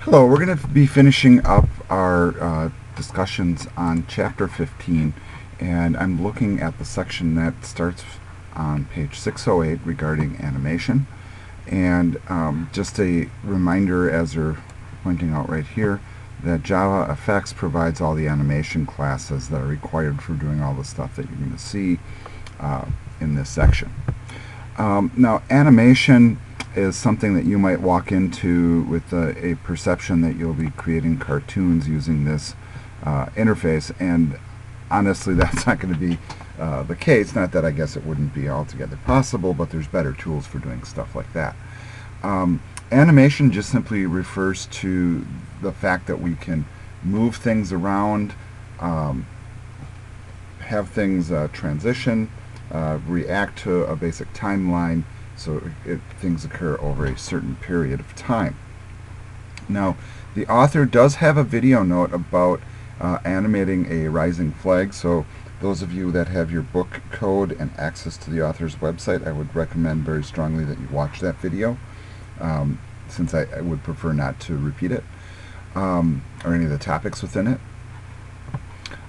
Hello, we're going to be finishing up our discussions on Chapter 15, and I'm looking at the section that starts on page 608 regarding animation. And just a reminder, as they're pointing out right here, that Java Effects provides all the animation classes that are required for doing all the stuff that you're going to see in this section. Now, animation is something that you might walk into with a perception that you'll be creating cartoons using this interface, and honestly that's not going to be the case. Not that I guess it wouldn't be altogether possible, but there's better tools for doing stuff like that. Animation just simply refers to the fact that we can move things around, have things transition, react to a basic timeline, so things occur over a certain period of time. Now, the author does have a video note about animating a rising flag, so those of you that have your book code and access to the author's website, I would recommend very strongly that you watch that video, since I would prefer not to repeat it, or any of the topics within it.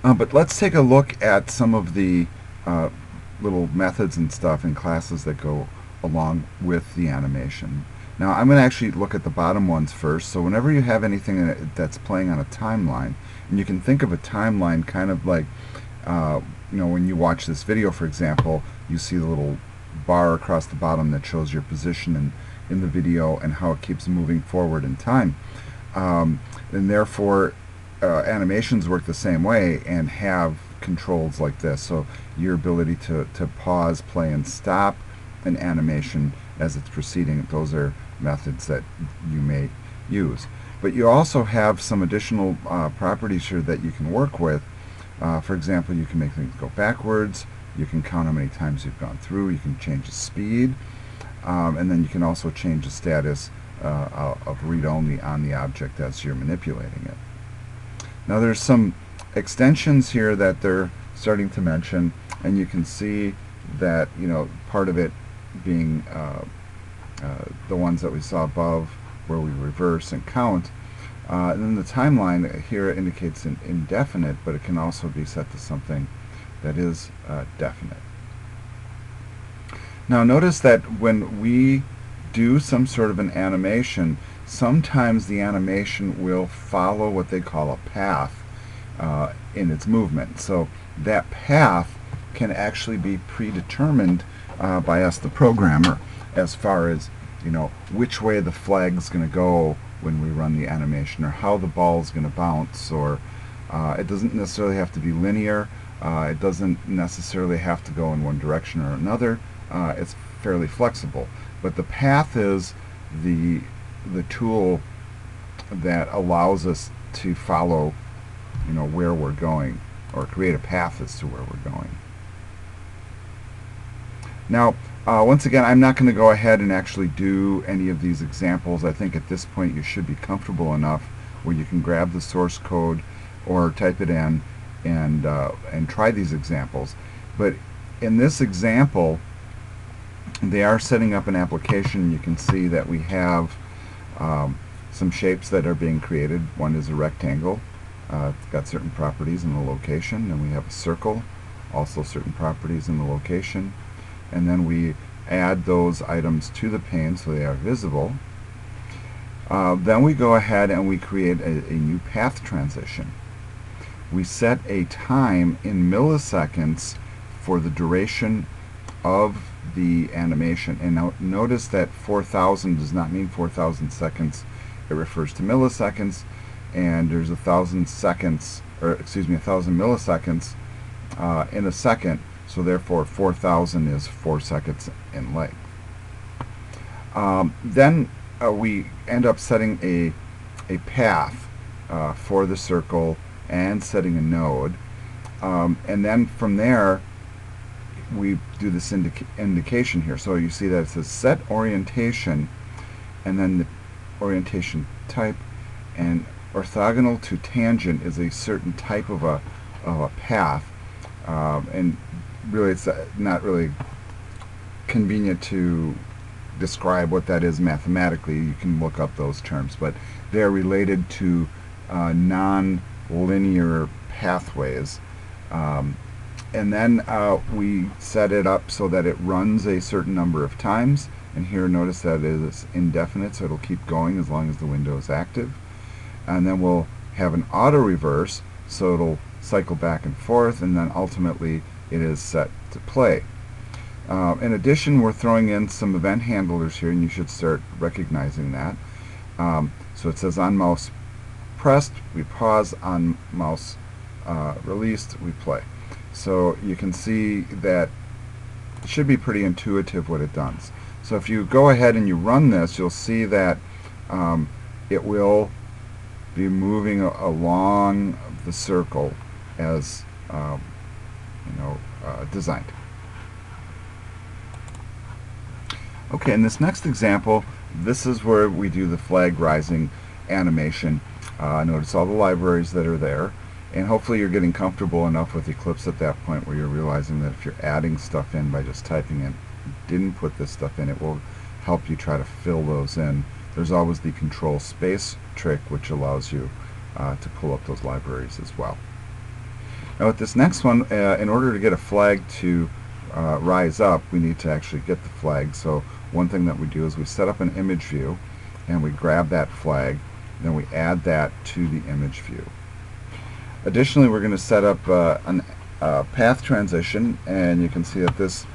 But let's take a look at some of the little methods and stuff and classes that go along with the animation. Now I'm going to actually look at the bottom ones first. So whenever you have anything that's playing on a timeline, and you can think of a timeline kind of like when you watch this video, for example, you see the little bar across the bottom that shows your position in the video and how it keeps moving forward in time. And therefore animations work the same way and have controls like this. So your ability to pause, play, and stop an animation as it's proceeding, those are methods that you may use. But you also have some additional properties here that you can work with. For example, you can make things go backwards, you can count how many times you've gone through, you can change the speed, and then you can also change the status of read-only on the object as you're manipulating it. Now there's some extensions here that they're starting to mention, and you can see that part of it being the ones that we saw above where we reverse and count, and then the timeline here indicates an indefinite, but it can also be set to something that is definite. Now notice that when we do some sort of an animation, sometimes the animation will follow what they call a path in its movement. So that path can actually be predetermined by us, the programmer, as far as which way the flag's going to go when we run the animation, or how the ball's going to bounce, or it doesn't necessarily have to be linear. It doesn't necessarily have to go in one direction or another. It's fairly flexible, but the path is the tool that allows us to follow where we're going, or create a path as to where we're going. Now once again, I'm not going to go ahead and actually do any of these examples. I think at this point you should be comfortable enough where you can grab the source code or type it in and try these examples. But in this example, they are setting up an application. You can see that we have some shapes that are being created. One is a rectangle. It's got certain properties in the location, and we have a circle, also certain properties in the location, and then we add those items to the pane so they are visible. Then we go ahead and we create a new path transition. We set a time in milliseconds for the duration of the animation, and now notice that 4,000 does not mean 4,000 seconds. It refers to milliseconds, and there's 1,000 seconds, or excuse me, 1,000 milliseconds in a second, so therefore 4,000 is 4 seconds in length. Then we end up setting a path for the circle and setting a node, and then from there we do this indication here. So you see that it says set orientation, and then the orientation type, and orthogonal to tangent is a certain type of a path, and really it's not really convenient to describe what that is mathematically. You can look up those terms, but they're related to non-linear pathways. And then we set it up so that it runs a certain number of times, and here notice that it is indefinite, so it'll keep going as long as the window is active. And then we'll have an auto reverse, so it'll cycle back and forth, and then ultimately it is set to play. In addition, we're throwing in some event handlers here, and you should start recognizing that. So it says on mouse pressed, we pause, on mouse released, we play. So you can see that it should be pretty intuitive what it does. So if you go ahead and you run this, you'll see that it will be moving along the circle as designed. Okay, in this next example, this is where we do the flag rising animation. Notice all the libraries that are there, and hopefully you're getting comfortable enough with Eclipse at that point where you're realizing that if you're adding stuff in by just typing in, didn't put this stuff in, it will help you try to fill those in. There's always the control space trick, which allows you to pull up those libraries as well. Now with this next one, in order to get a flag to rise up, we need to actually get the flag. So one thing that we do is we set up an image view, and we grab that flag, and then we add that to the image view. Additionally, we're going to set up a path transition, and you can see that this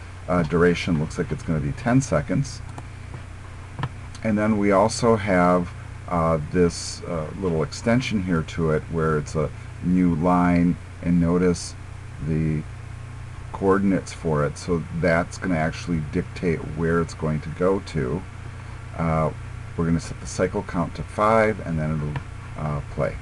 duration looks like it's going to be 10 seconds. And then we also have this little extension here to it where it's a new line, and notice the coordinates for it, so that's going to actually dictate where it's going to go to. We're going to set the cycle count to 5, and then it'll play.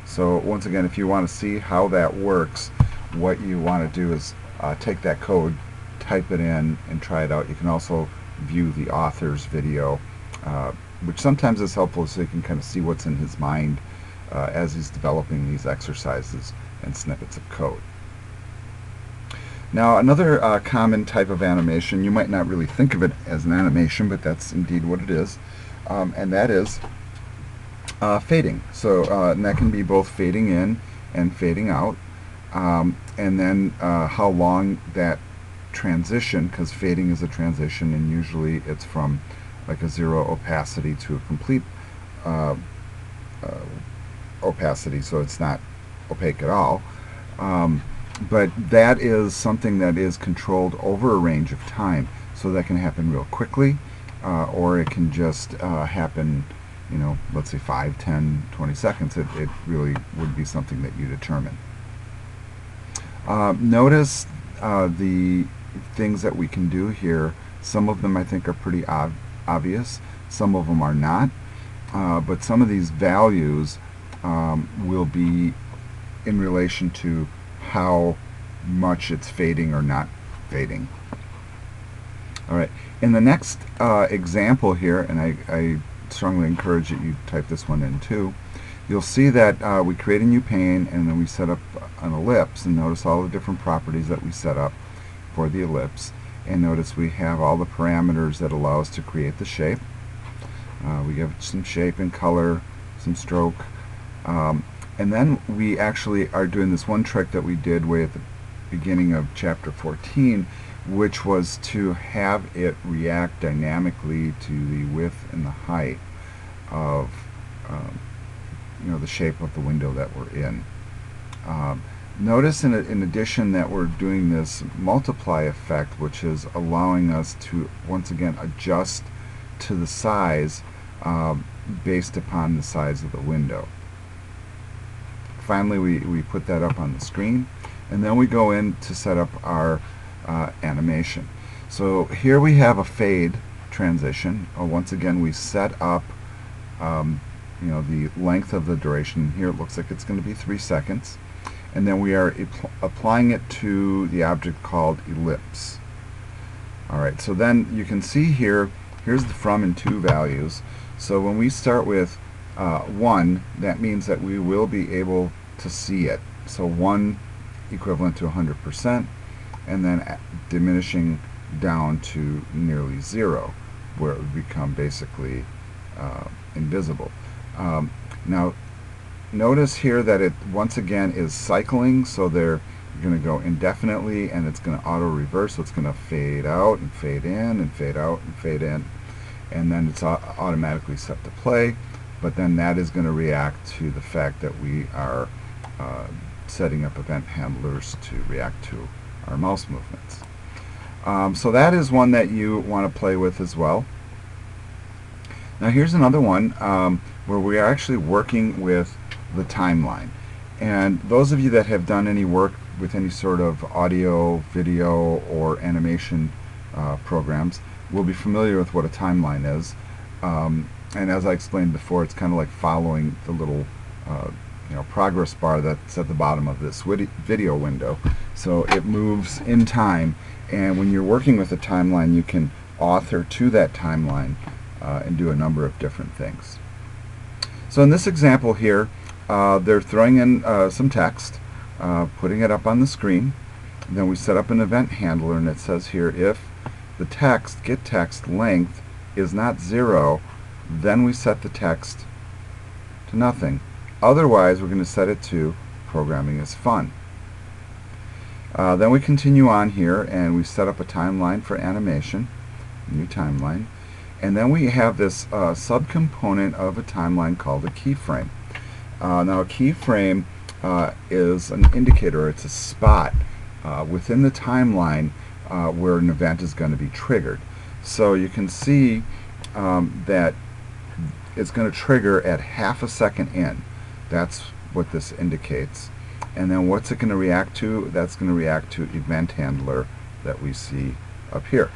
So once again, if you want to see how that works, what you want to do is take that code, type it in, and try it out. You can also view the author's video, which sometimes is helpful so you can kind of see what's in his mind as he's developing these exercises and snippets of code. Now another common type of animation, you might not really think of it as an animation, but that's indeed what it is, and that is fading. So and that can be both fading in and fading out, and then how long that transition, because fading is a transition, and usually it's from like a 0 opacity to a complete opacity, so it's not opaque at all. But that is something that is controlled over a range of time, so that can happen real quickly, or it can just happen, let's say 5, 10, 20 seconds. It really would be something that you determine. Notice the things that we can do here. Some of them I think are pretty obvious, some of them are not, but some of these values will be in relation to how much it's fading or not fading. Alright, in the next example here, and I strongly encourage that you type this one in too, you'll see that we create a new pane, and then we set up an ellipse, and notice all the different properties that we set up for the ellipse, and notice we have all the parameters that allow us to create the shape. We have some shape and color, some stroke, and then we actually are doing this one trick that we did way at the beginning of chapter 14, which was to have it react dynamically to the width and the height of the shape of the window that we're in. Notice in addition that we're doing this multiply effect, which is allowing us to once again adjust to the size based upon the size of the window. Finally, we put that up on the screen, and then we go in to set up our animation. So here we have a fade transition. Once again, we set up the length of the duration. Here it looks like it's going to be 3 seconds, and then we are applying it to the object called ellipse. Alright, so then you can see here's the from and to values. So when we start with 1, that means that we will be able to see it. So 1 equivalent to 100%, and then diminishing down to nearly 0, where it would become basically invisible. Now notice here that it once again is cycling, so they're going to go indefinitely, and it's going to auto reverse, so it's going to fade out and fade in and fade out and fade in, and then it's automatically set to play. But then that is going to react to the fact that we are setting up event handlers to react to our mouse movements. So that is one that you want to play with as well. Now here's another one where we are actually working with the timeline. And those of you that have done any work with any sort of audio, video, or animation programs will be familiar with what a timeline is. And as I explained before, it's kind of like following the little progress bar that's at the bottom of this video window. So it moves in time, and when you're working with a timeline, you can author to that timeline and do a number of different things. So in this example here, they're throwing in some text, putting it up on the screen. And then we set up an event handler, and it says here, if the get text length is not 0, then we set the text to nothing. Otherwise, we're going to set it to programming is fun. Then we continue on here, and we set up a timeline for animation, new timeline. And then we have this subcomponent of a timeline called a keyframe. Now a keyframe is an indicator, it's a spot within the timeline where an event is going to be triggered. So you can see that it's going to trigger at half a second in. That's what this indicates. And then what's it going to react to? That's going to react to event handler that we see up here.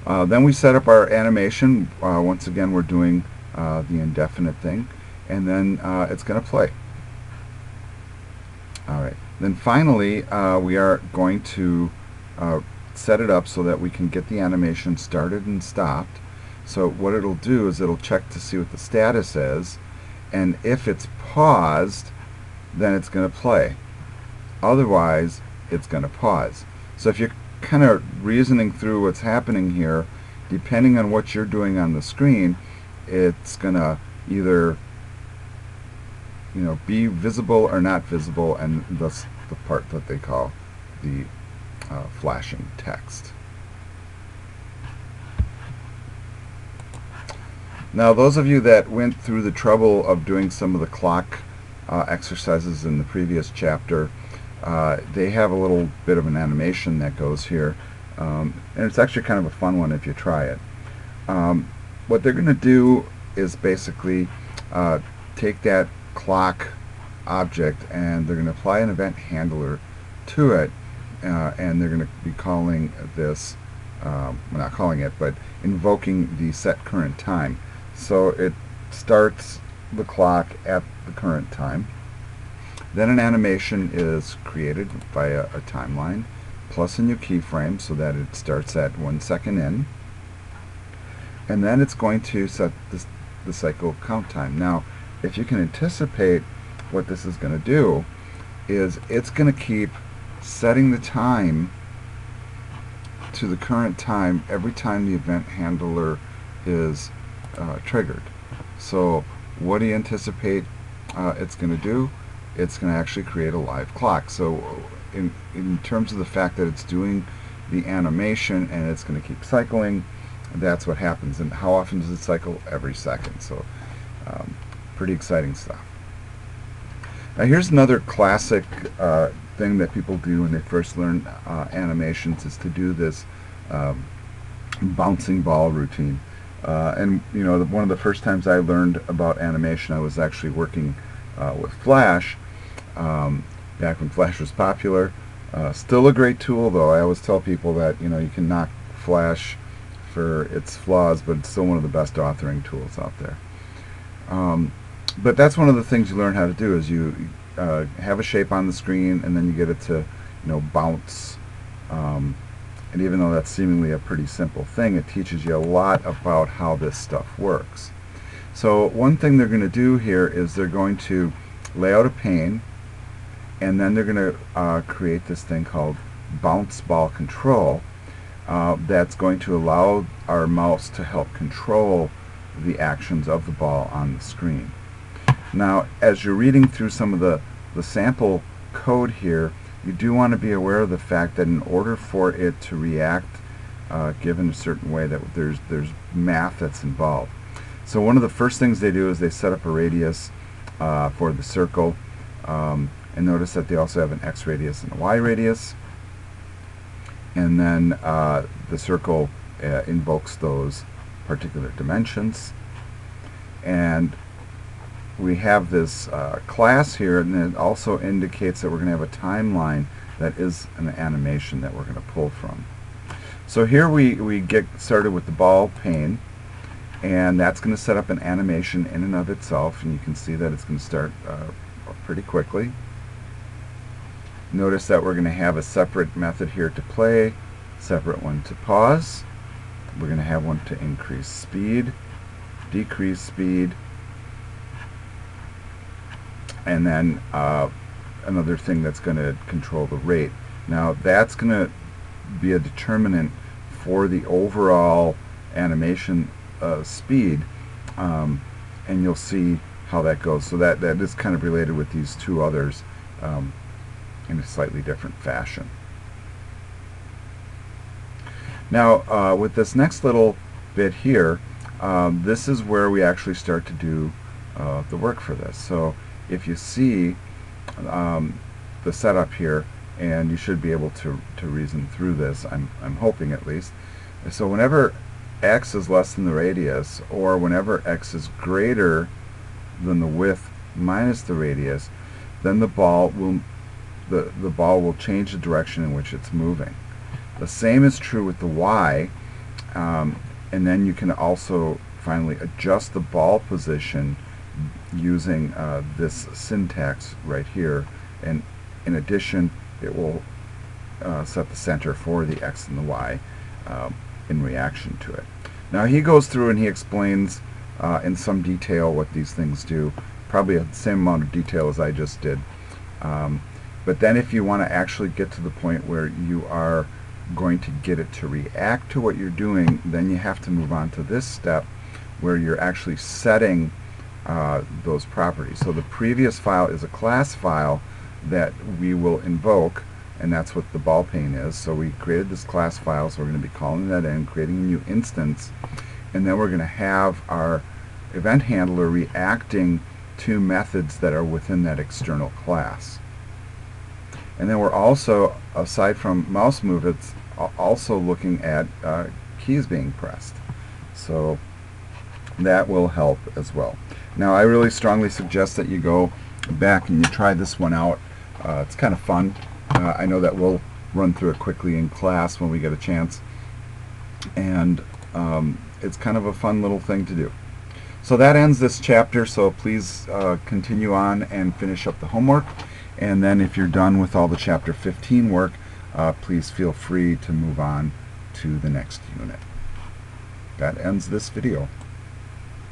Then we set up our animation. Once again, we're doing the indefinite thing, and then it's going to play. Alright, then finally we are going to set it up so that we can get the animation started and stopped. So what it'll do is it'll check to see what the status is, and if it's paused, then it's going to play. Otherwise, it's going to pause. So if you're kind of reasoning through what's happening here, depending on what you're doing on the screen, it's going to either be visible or not visible, and that's the part that they call the flashing text. Now those of you that went through the trouble of doing some of the clock exercises in the previous chapter, they have a little bit of an animation that goes here, and it's actually kind of a fun one if you try it. What they're going to do is basically take that clock object, and they're going to apply an event handler to it, and they're going to be calling this, well, not calling it, but invoking the set current time. So it starts the clock at the current time. Then an animation is created via a timeline plus a new keyframe so that it starts at 1 second in, and then it's going to set the cycle count time. Now if you can anticipate what this is going to do, is it's going to keep setting the time to the current time every time the event handler is triggered. So what do you anticipate it's going to do? It's going to actually create a live clock. So in terms of the fact that it's doing the animation and it's going to keep cycling, that's what happens. And how often does it cycle? Every second. So pretty exciting stuff. Now here's another classic thing that people do when they first learn animations, is to do this bouncing ball routine. And one of the first times I learned about animation, I was actually working with Flash, back when Flash was popular. Still a great tool, though. I always tell people that you can knock Flash for its flaws, but it's still one of the best authoring tools out there. But that's one of the things you learn how to do, is you have a shape on the screen, and then you get it to bounce. And even though that's seemingly a pretty simple thing, it teaches you a lot about how this stuff works. So one thing they're going to do here is they're going to lay out a pane, and then they're going to create this thing called bounce ball control that's going to allow our mouse to help control the actions of the ball on the screen. Now, as you're reading through some of the sample code here, you do want to be aware of the fact that in order for it to react given a certain way, that there's math that's involved. So one of the first things they do is they set up a radius for the circle, and notice that they also have an X radius and a Y radius, and then the circle invokes those particular dimensions. And we have this class here, and it also indicates that we're going to have a timeline that is an animation that we're going to pull from. So here we get started with the ball pane, and that's going to set up an animation in and of itself, and you can see that it's going to start pretty quickly. Notice that we're going to have a separate method here to play, separate one to pause. We're going to have one to increase speed, decrease speed, and then another thing that's going to control the rate. Now that's going to be a determinant for the overall animation speed, and you'll see how that goes. So that is kind of related with these two others in a slightly different fashion. Now with this next little bit here, this is where we actually start to do the work for this. So if you see the setup here, and you should be able to reason through this, I'm hoping at least. So whenever x is less than the radius, or whenever x is greater than the width minus the radius, then the ball will change the direction in which it's moving. The same is true with the y, and then you can also finally adjust the ball position using this syntax right here, and in addition it will set the center for the x and the y in reaction to it. Now he goes through and he explains in some detail what these things do, probably the same amount of detail as I just did. But then if you want to actually get to the point where you are going to get it to react to what you're doing, then you have to move on to this step where you're actually setting those properties. So the previous file is a class file that we will invoke, and that's what the ball pane is. So we created this class file, so we're going to be calling that in, creating a new instance, and then we're going to have our event handler reacting to methods that are within that external class. And then we're also, aside from mouse movements, also looking at keys being pressed. So that will help as well. Now I really strongly suggest that you go back and you try this one out. It's kind of fun. I know that we'll run through it quickly in class when we get a chance, and it's kind of a fun little thing to do. So that ends this chapter, so please continue on and finish up the homework, and then if you're done with all the chapter 15 work, please feel free to move on to the next unit. That ends this video.